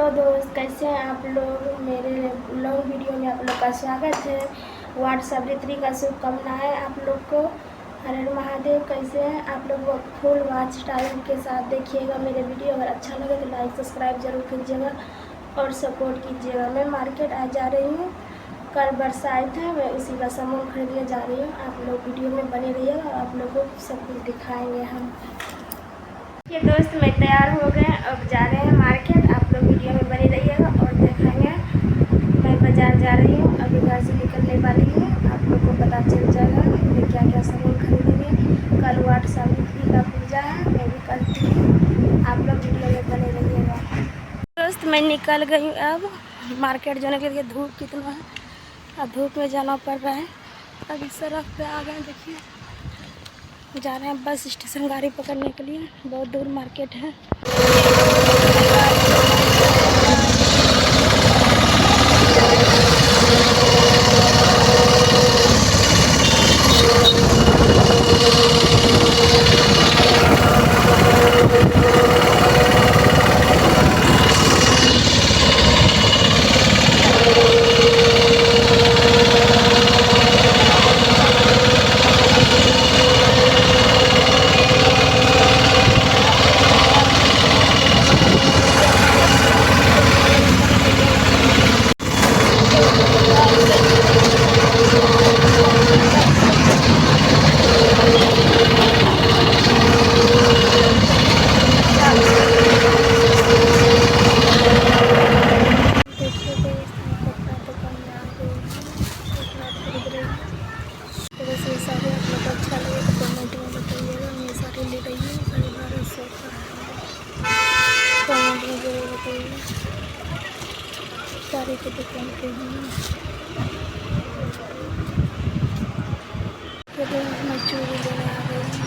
Hello दोस्त, कैसे हैं आप लोग। मेरे लॉन्ग वीडियो में आप लोग का स्वागत है। वार्ड सावित्री का शुभकामनाएं आप लोग को। हर हर महादेव। कैसे हैं आप लोग। फुल वॉच टाइम के साथ देखिएगा मेरे वीडियो। अगर अच्छा लगे तो लाइक सब्सक्राइब जरूर कीजिएगा और सपोर्ट कीजिएगा। मैं मार्केट आ जा रही हूँ, कल बरसात है, मैं उसी का सामान खरीदने जा रही हूँ। आप लोग वीडियो में बने रहिएगा, आप लोगों को सब कुछ दिखाएंगे हम। ये दोस्त मैं तैयार हो गए, अब जा रहे हैं मार्केट। आप लोग वीडियो में बने रहिएगा और देखेंगे। मैं बाज़ार जा रही हूँ, अभी घर से निकलने वाली हूँ। आप लोग को पता चल जाएगा मैं क्या क्या सामान खरीदेंगे। कल वार्ड सावित्री का पूजा है, मैं भी करती हूँ। आप लोग वीडियो में बने रहिएगा। दोस्त मैं निकल गई अब मार्केट जाने के लिए। धूप कितना है, अब धूप में जाना पड़ रहा है। अभी सड़क पे आ गए, देखिए जा रहे हैं बस स्टेशन गाड़ी पकड़ने के लिए। बहुत दूर मार्केट है। साड़ी की दुकान पे हूँ, मैं चूड़ी लेने आ गई हूँ।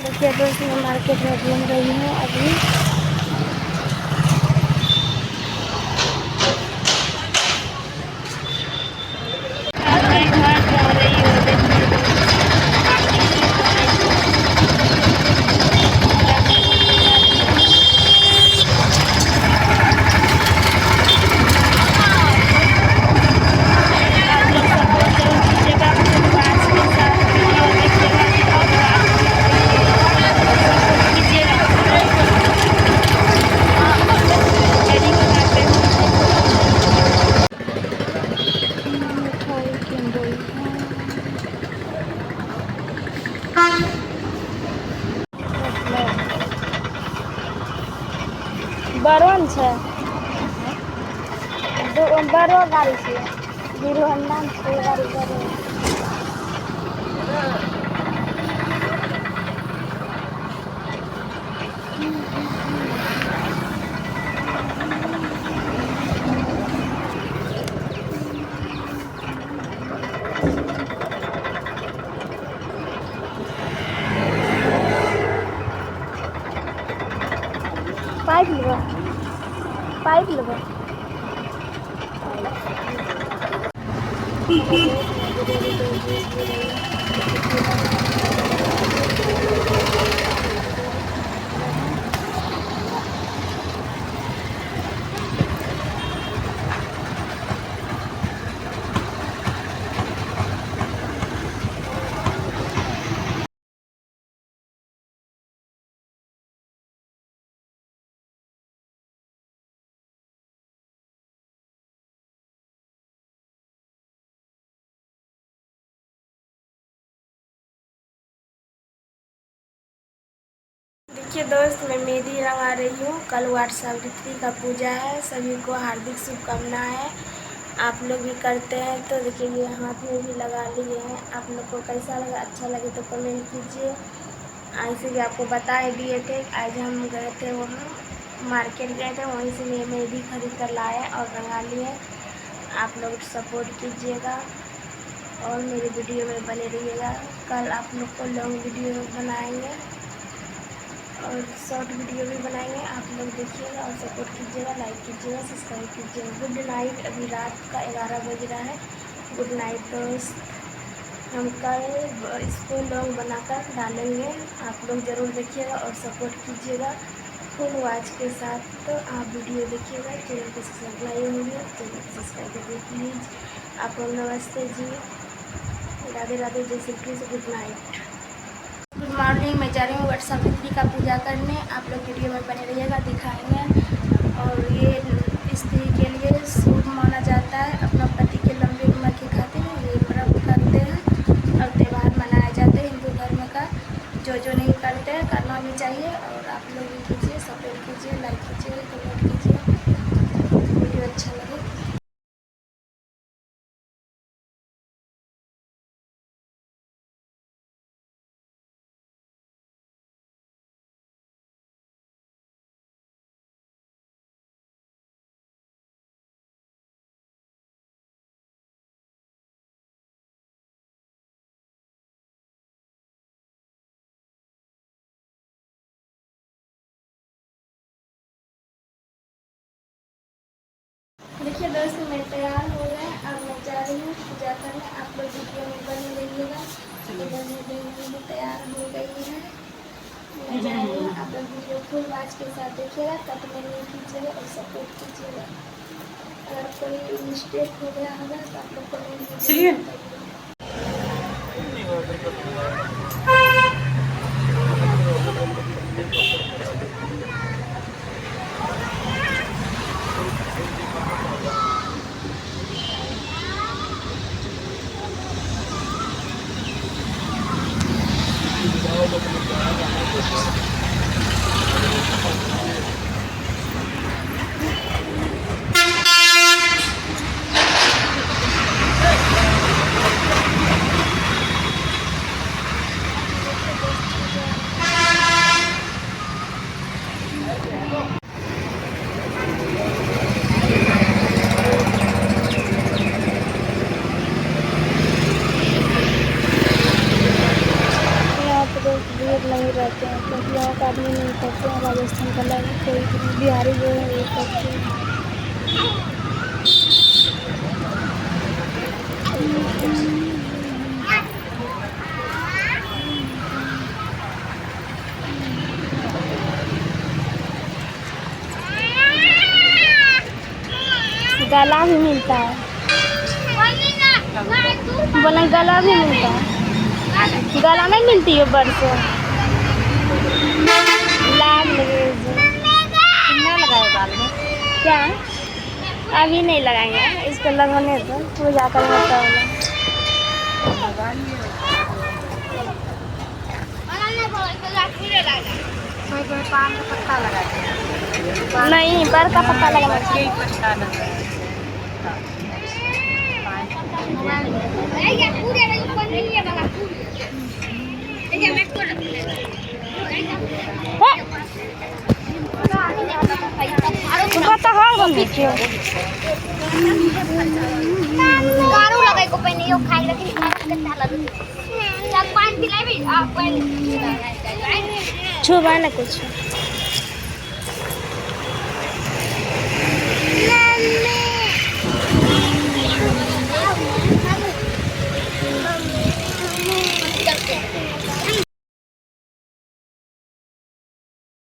देखिए दोस्त मैं मार्केट में घूम रही हूँ अभी। बरवन छे बड़ो गाड़ी छे, हीरो होंडा छे गाड़ी बड़ो। पाइप लेबो, पाइप लेबो। देखिए दोस्त मैं मेहंदी लगा रही हूँ। कल वार्ड सावित्री का पूजा है, सभी को हार्दिक शुभकामनाएं है। आप लोग भी करते हैं तो देखिए ये हाथ में भी लगा लिए हैं। आप लोग को कैसा लगा, अच्छा लगे तो कमेंट कीजिए। ऐसे भी आपको बता दिए थे। आज हम गए थे वहाँ मार्केट गए थे, वहीं से मैं मेहंदी खरीद कर लाए और रंगा लिए। आप लोग सपोर्ट कीजिएगा और मेरे वीडियो में बने रहिएगा। कल आप लोग को लॉन्ग वीडियो बनाएंगे। और शॉर्ट वीडियो भी बनाएंगे, आप लोग देखिएगा और सपोर्ट कीजिएगा, लाइक कीजिएगा, सब्सक्राइब कीजिएगा। Good night. अभी रात का 11 बज रहा है। गुड नाइट दोस्त। हम कल इसको लॉन्ग बनाकर डालेंगे, आप लोग ज़रूर देखिएगा और सपोर्ट कीजिएगा फुल वॉच के साथ। तो आप वीडियो देखिएगा, चैनल को सब्सक्राइब नहीं होंगे चैनल को सब्सक्राइब करिए प्लीज़। आप लोग नमस्ते जी, राधे राधे, जय Shri Krishna, good night. Good morning. मैं जा रही हूँ वट सावित्री का पूजा करने, आप लोग वीडियो में बने रहिएगा, दिखाएंगे। और ये स्त्री के लिए शुभ माना जाता है, अपना पति के लंबी उम्र की खातिर ये व्रत करते हैं और त्यौहार मनाया जाता है हिंदू धर्म का। जो नहीं करते हैं करना भी चाहिए, और आप लोग भी कीजिए, सपोर्ट कीजिए, लाइक कीजिए, कमेंट कीजिए, वीडियो अच्छा लगे। देखिए दोस्त, मैं तैयार हो गए, अब मैं जा रही हूँ पूजा करने, आप लोग वीडियो में बने रहिएगा। इधर में तैयार हो गई है, मैं जा रही हूँ, आप लोग वीडियो फुल वॉच के साथ देखिएगा, कट में नहीं कीजिएगा और सपोर्ट कीजिएगा। अगर कोई मिस्टेक हो गया होगा तो आप लोग कमेंट कीजिएगा। भीड़ नहीं रहते हैं क्योंकि यहाँ का आदमी नहीं करते हैं, राजस्थान का लोग कोई बिहारी जो है वो करते हैं। गला भी मिलता है, बोला गला भी मिलता है, गला नहीं मिलती है बरसों लाग लगे नहीं लगाए बाल में क्या, अभी नहीं लगाएंगे, इस पर लगाने तो पूजा करना होगा। पान का पत्ता लगा नहीं, बर का पत्ता लगा छुबा ना कुछ